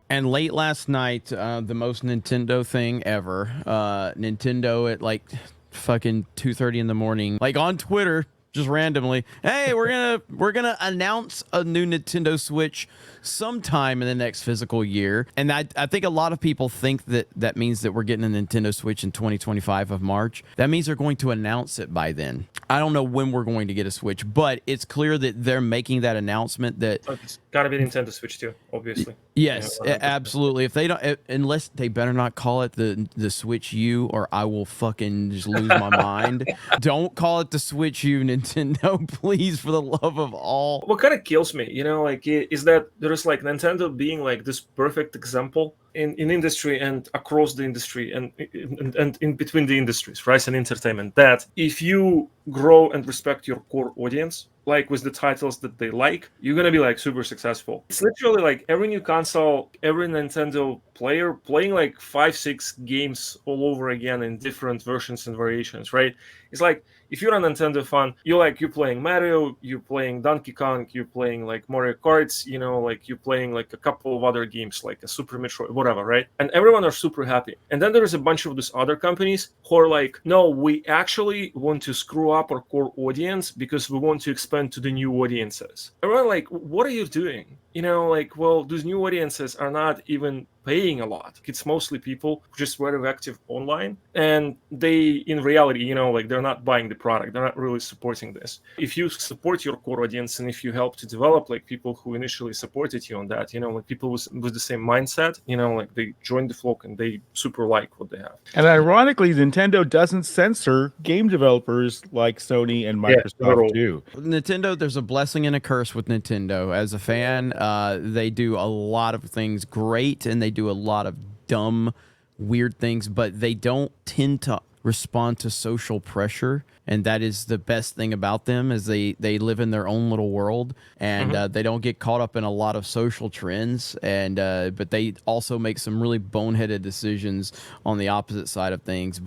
And late last night, the most Nintendo thing ever. Nintendo at like fucking 2:30 in the morning, like on Twitter, just randomly. Hey, we're gonna announce a new Nintendo Switch sometime in the next physical year. And I think a lot of people think that that means that we're getting a Nintendo Switch in 2025 of March. That means they're going to announce it by then. I don't know when we're going to get a Switch, but it's clear that they're making that announcement that So it's gotta be Nintendo Switch 2, obviously. yes, 100%. absolutely. If they don't, unless they better not call it the Switch U, or I will fucking just lose my mind. Don't call it the Switch U, Nintendo, please, for the love of all. What kind of kills me, is that there's like Nintendo being like this perfect example in industry and across the industry and in between the industries, right? And entertainment. That if you grow and respect your core audience, like with the titles that they like, you're gonna be like super successful. It's literally like every new console, every Nintendo player playing like 5, 6 games all over again in different versions and variations, right? It's like if you're a Nintendo fan, you're playing Mario, you're playing Donkey Kong, you're playing like Mario Karts, like you're playing like a couple of other games like a Super Metroid, whatever, right? And everyone are super happy. And then there is a bunch of these other companies who are like, no, we actually want to screw up our core audience because we want to expand to the new audiences. Everyone like, what are you doing? Well, those new audiences are not even paying a lot. It's mostly people who just very active online, and they, in reality, like they're not buying the product. They're not really supporting this. If you support your core audience and if you help to develop like people who initially supported you on that, like people with the same mindset, like they join the flock and they super like what they have. And ironically, Nintendo doesn't censor game developers like Sony and Yeah, not at Microsoft all. do. Nintendo, there's a blessing and a curse with Nintendo. As a fan, they do a lot of things great and they do a lot of dumb, weird things, but they don't tend to respond to social pressure. And that is the best thing about them, is they live in their own little world, and they don't get caught up in a lot of social trends. And but they also make some really boneheaded decisions on the opposite side of things.